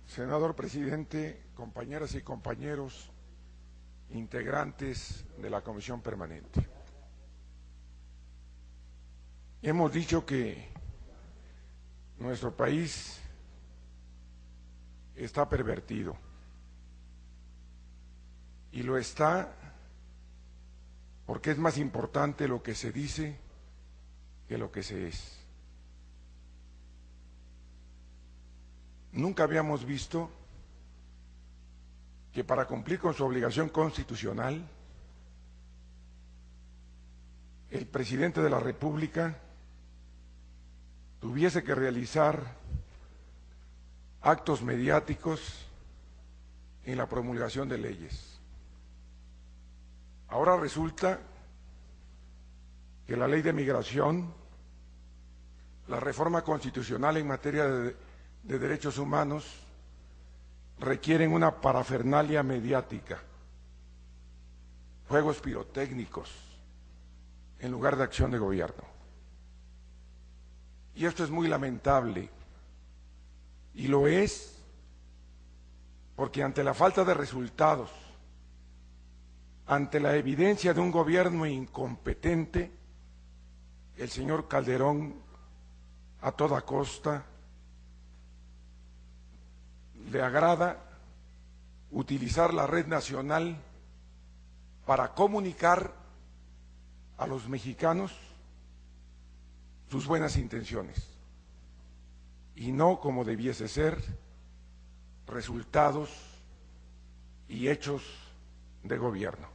Senador presidente, compañeras y compañeros, integrantes de la Comisión Permanente. Hemos dicho que nuestro país está pervertido, y lo está porque es más importante lo que se dice que lo que se es. Nunca habíamos visto que para cumplir con su obligación constitucional, el presidente de la República tuviese que realizar actos mediáticos en la promulgación de leyes. Ahora resulta que la ley de migración, la reforma constitucional en materia de derechos humanos, requieren una parafernalia mediática, juegos pirotécnicos, en lugar de acción de gobierno. Y esto es muy lamentable, y lo es porque ante la falta de resultados, ante la evidencia de un gobierno incompetente, el señor Calderón a toda costa le agrada utilizar la red nacional para comunicar a los mexicanos sus buenas intenciones y no, como debiese ser, resultados y hechos de gobierno.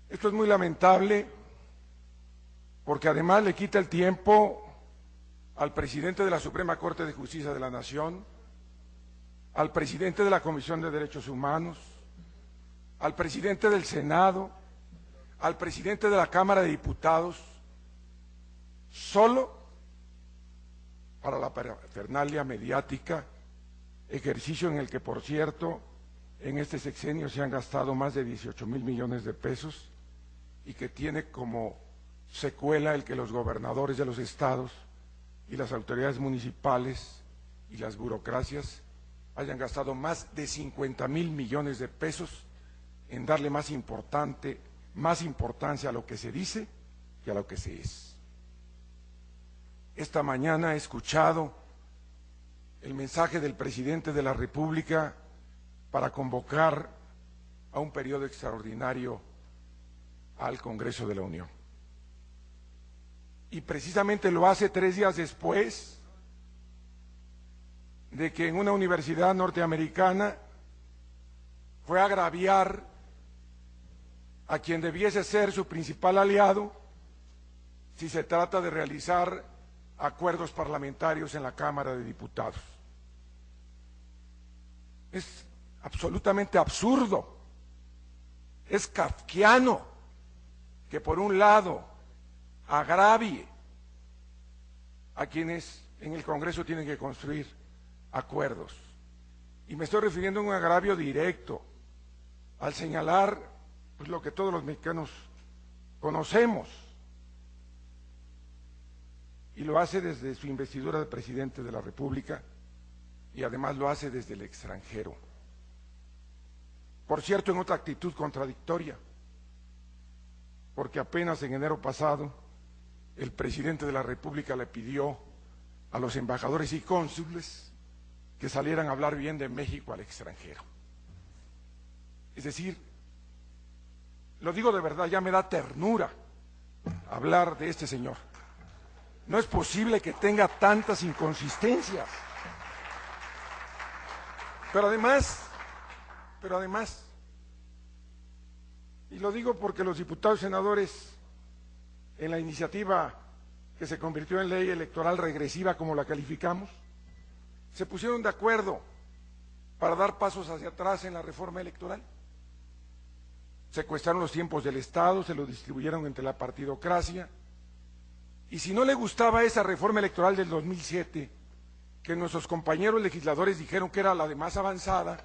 Esto es muy lamentable porque además le quita el tiempo al presidente de la Suprema Corte de Justicia de la Nación, al presidente de la Comisión de Derechos Humanos, al presidente del Senado, al presidente de la Cámara de Diputados, solo para la parafernalia mediática, ejercicio en el que, por cierto, en este sexenio se han gastado más de 18,000 millones de pesos y que tiene como secuela el que los gobernadores de los estados y las autoridades municipales y las burocracias hayan gastado más de 50,000 millones de pesos en darle más importancia a lo que se dice que a lo que se es. Esta mañana he escuchado el mensaje del presidente de la República para convocar a un periodo extraordinario al Congreso de la Unión. Y precisamente lo hace 3 días después de que en una universidad norteamericana fue a agraviar a quien debiese ser su principal aliado si se trata de realizar acuerdos parlamentarios en la Cámara de Diputados. Es absolutamente absurdo, es kafkiano que por un lado agravie a quienes en el Congreso tienen que construir acuerdos. Y me estoy refiriendo a un agravio directo, al señalar pues, lo que todos los mexicanos conocemos, y lo hace desde su investidura de presidente de la República, y además lo hace desde el extranjero. Por cierto, en otra actitud contradictoria, porque apenas en enero pasado el presidente de la República le pidió a los embajadores y cónsules que salieran a hablar bien de México al extranjero. Es decir, lo digo de verdad, ya me da ternura hablar de este señor. No es posible que tenga tantas inconsistencias. Pero además, y lo digo porque los diputados y senadores en la iniciativa que se convirtió en ley electoral regresiva, como la calificamos, se pusieron de acuerdo para dar pasos hacia atrás en la reforma electoral. Secuestraron los tiempos del Estado, se los distribuyeron entre la partidocracia, y si no le gustaba esa reforma electoral del 2007, que nuestros compañeros legisladores dijeron que era la de más avanzada,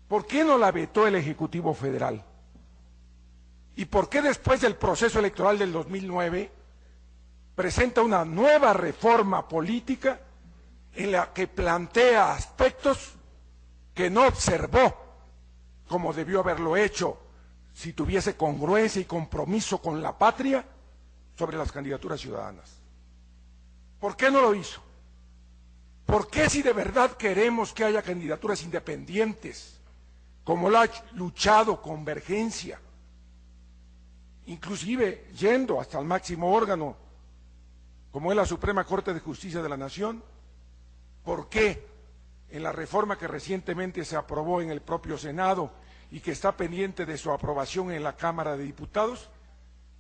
¿por qué no la vetó el Ejecutivo Federal? ¿Y por qué después del proceso electoral del 2009 presenta una nueva reforma política en la que plantea aspectos que no observó como debió haberlo hecho si tuviese congruencia y compromiso con la patria sobre las candidaturas ciudadanas. ¿Por qué no lo hizo? ¿Por qué, si de verdad queremos que haya candidaturas independientes, como lo ha luchado Convergencia, inclusive yendo hasta el máximo órgano, como es la Suprema Corte de Justicia de la Nación? ¿Por qué en la reforma que recientemente se aprobó en el propio Senado y que está pendiente de su aprobación en la Cámara de Diputados,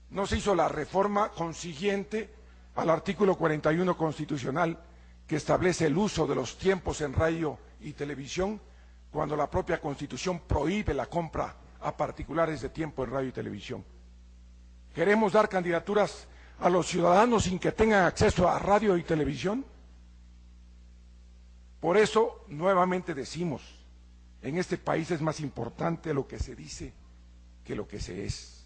no se hizo la reforma consiguiente al artículo 41 constitucional que establece el uso de los tiempos en radio y televisión, cuando la propia Constitución prohíbe la compra a particulares de tiempo en radio y televisión? ¿Queremos dar candidaturas a los ciudadanos sin que tengan acceso a radio y televisión? Por eso, nuevamente decimos, en este país es más importante lo que se dice que lo que se es.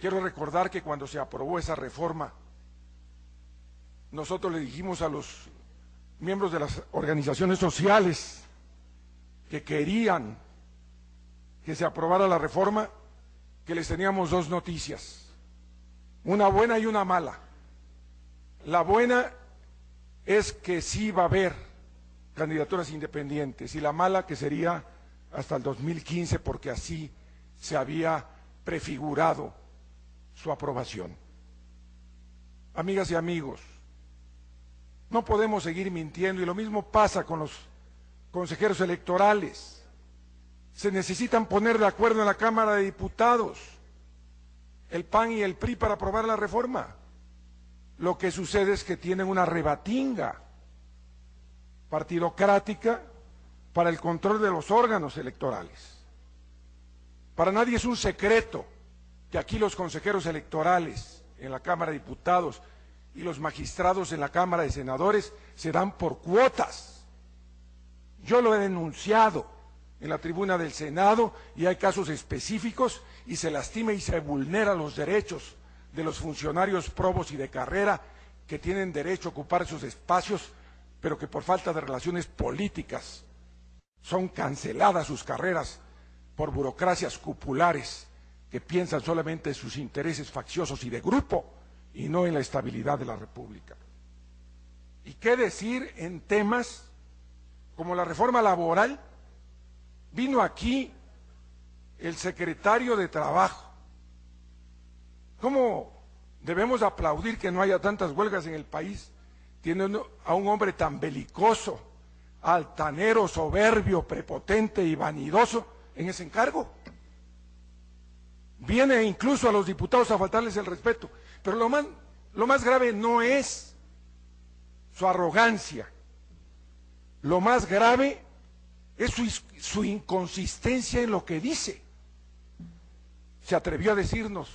Quiero recordar que cuando se aprobó esa reforma, nosotros le dijimos a los miembros de las organizaciones sociales que querían que se aprobara la reforma, que les teníamos dos noticias, una buena y una mala. La buena es que sí va a haber candidaturas independientes, y la mala que sería hasta el 2015, porque así se había prefigurado su aprobación. Amigas y amigos, no podemos seguir mintiendo, y lo mismo pasa con los consejeros electorales. Se necesitan poner de acuerdo en la Cámara de Diputados el PAN y el PRI para aprobar la reforma. Lo que sucede es que tienen una rebatinga partidocrática para el control de los órganos electorales. Para nadie es un secreto que aquí los consejeros electorales en la Cámara de Diputados y los magistrados en la Cámara de Senadores se dan por cuotas. Yo lo he denunciado en la tribuna del Senado, y hay casos específicos, y se lastima y se vulnera los derechos de los funcionarios probos y de carrera que tienen derecho a ocupar esos espacios, pero que por falta de relaciones políticas son canceladas sus carreras por burocracias cupulares que piensan solamente en sus intereses facciosos y de grupo, y no en la estabilidad de la República. ¿Y qué decir en temas como la reforma laboral? Vino aquí el secretario de Trabajo. ¿Cómo debemos aplaudir que no haya tantas huelgas en el país? Tiene a un hombre tan belicoso, altanero, soberbio, prepotente y vanidoso en ese encargo. Viene incluso a los diputados a faltarles el respeto. Pero lo más grave no es su arrogancia. Lo más grave es su inconsistencia en lo que dice. Se atrevió a decirnos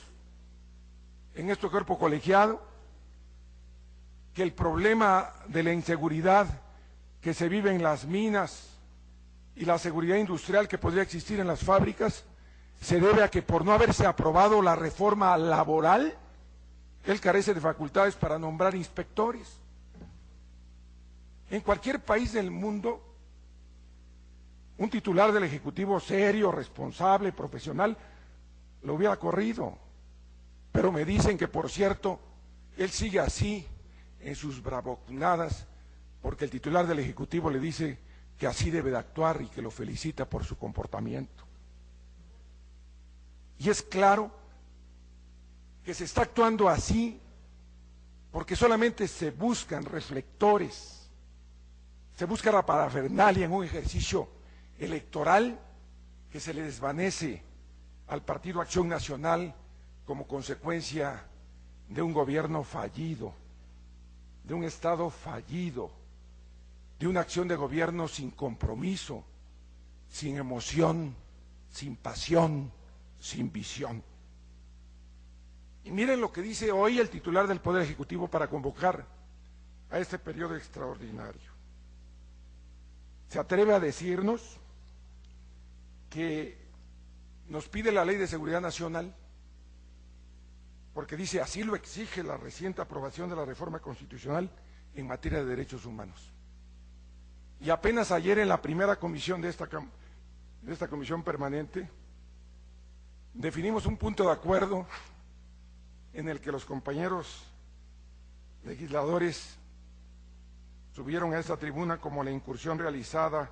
en este cuerpo colegiado que el problema de la inseguridad que se vive en las minas y la seguridad industrial que podría existir en las fábricas se debe a que, por no haberse aprobado la reforma laboral, él carece de facultades para nombrar inspectores. En cualquier país del mundo, un titular del Ejecutivo serio, responsable, profesional, lo hubiera corrido. Pero me dicen que, por cierto, él sigue así en sus bravuconadas, porque el titular del Ejecutivo le dice que así debe de actuar y que lo felicita por su comportamiento. Y es claro que se está actuando así porque solamente se buscan reflectores, se busca la parafernalia en un ejercicio electoral que se le desvanece al Partido Acción Nacional como consecuencia de un gobierno fallido, de un Estado fallido, de una acción de gobierno sin compromiso, sin emoción, sin pasión, sin visión. Y miren lo que dice hoy el titular del Poder Ejecutivo para convocar a este periodo extraordinario. Se atreve a decirnos que nos pide la Ley de Seguridad Nacional, porque dice, así lo exige la reciente aprobación de la reforma constitucional en materia de derechos humanos. Y apenas ayer en la primera comisión de esta comisión permanente definimos un punto de acuerdo en el que los compañeros legisladores subieron a esta tribuna como la incursión realizada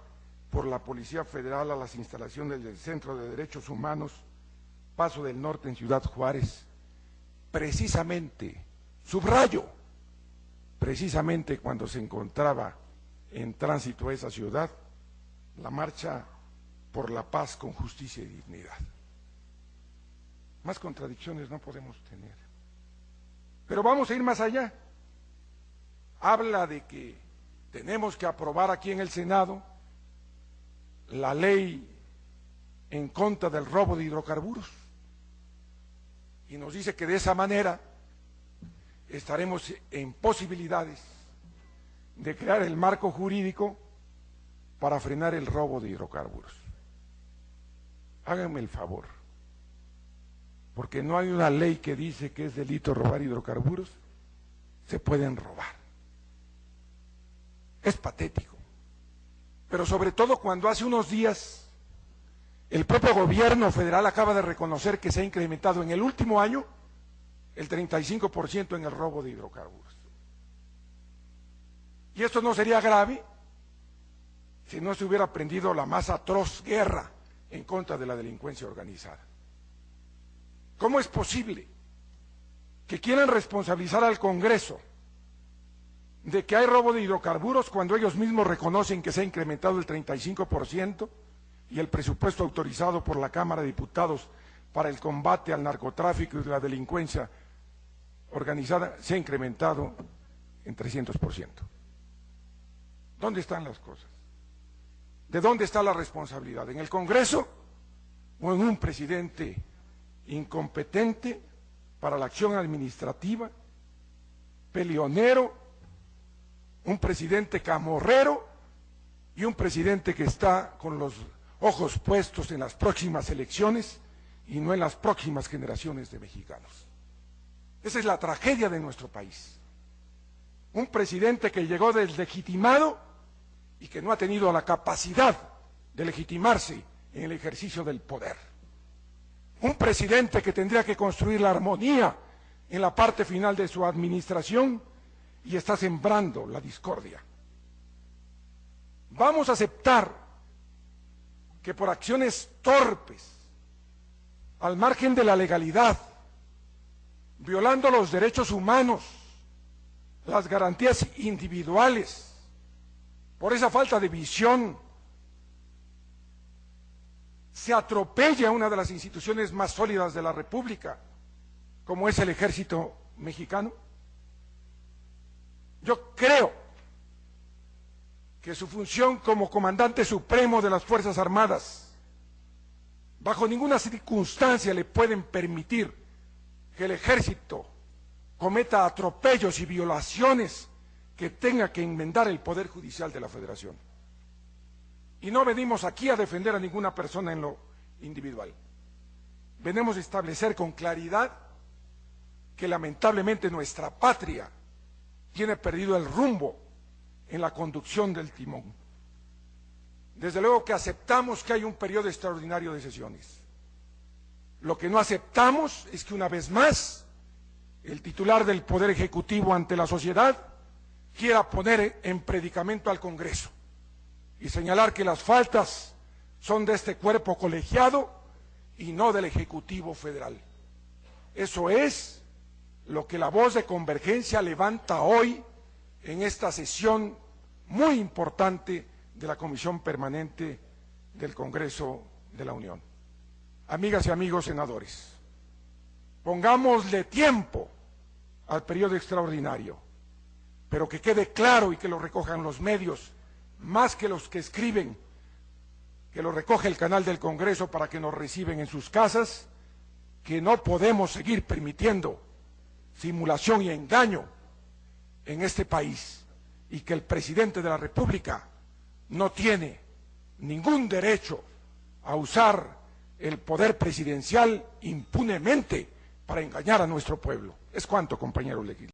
por la Policía Federal a las instalaciones del Centro de Derechos Humanos Paso del Norte en Ciudad Juárez, precisamente, subrayo, precisamente cuando se encontraba en tránsito a esa ciudad, la marcha por la paz con justicia y dignidad. Más contradicciones no podemos tener. Pero vamos a ir más allá. Habla de que tenemos que aprobar aquí en el Senado la ley en contra del robo de hidrocarburos. Y nos dice que de esa manera estaremos en posibilidades de crear el marco jurídico para frenar el robo de hidrocarburos. Háganme el favor, porque no hay una ley que dice que es delito robar hidrocarburos, se pueden robar. Es patético, pero sobre todo cuando hace unos días el propio gobierno federal acaba de reconocer que se ha incrementado en el último año el 35% en el robo de hidrocarburos. Y esto no sería grave si no se hubiera prendido la más atroz guerra en contra de la delincuencia organizada. ¿Cómo es posible que quieran responsabilizar al Congreso de que hay robo de hidrocarburos cuando ellos mismos reconocen que se ha incrementado el 35% y el presupuesto autorizado por la Cámara de Diputados para el combate al narcotráfico y la delincuencia organizada se ha incrementado en 300%? ¿Dónde están las cosas? ¿De dónde está la responsabilidad? ¿En el Congreso o en un presidente incompetente para la acción administrativa, peleonero, un presidente camorrero y un presidente que está con los ojos puestos en las próximas elecciones y no en las próximas generaciones de mexicanos? Esa es la tragedia de nuestro país. Un presidente que llegó deslegitimado y que no ha tenido la capacidad de legitimarse en el ejercicio del poder. Un presidente que tendría que construir la armonía en la parte final de su administración y está sembrando la discordia. Vamos a aceptar que por acciones torpes, al margen de la legalidad, violando los derechos humanos, las garantías individuales, por esa falta de visión, se atropella una de las instituciones más sólidas de la República, como es el Ejército Mexicano? Yo creo que su función como comandante supremo de las Fuerzas Armadas, bajo ninguna circunstancia le pueden permitir que el Ejército cometa atropellos y violaciones que tenga que enmendar el Poder Judicial de la Federación. Y no venimos aquí a defender a ninguna persona en lo individual. Venimos a establecer con claridad que lamentablemente nuestra patria tiene perdido el rumbo en la conducción del timón. Desde luego que aceptamos que hay un periodo extraordinario de sesiones. Lo que no aceptamos es que una vez más el titular del Poder Ejecutivo ante la sociedad quiera poner en predicamento al Congreso y señalar que las faltas son de este cuerpo colegiado y no del Ejecutivo Federal. Eso es lo que la Voz de Convergencia levanta hoy en esta sesión muy importante de la Comisión Permanente del Congreso de la Unión. Amigas y amigos senadores, pongámosle tiempo al periodo extraordinario, pero que quede claro y que lo recojan los medios, más que los que escriben, que lo recoge el canal del Congreso para que nos reciben en sus casas, que no podemos seguir permitiendo simulación y engaño en este país y que el presidente de la República no tiene ningún derecho a usar el poder presidencial impunemente para engañar a nuestro pueblo. Es cuanto, compañeros legisladores.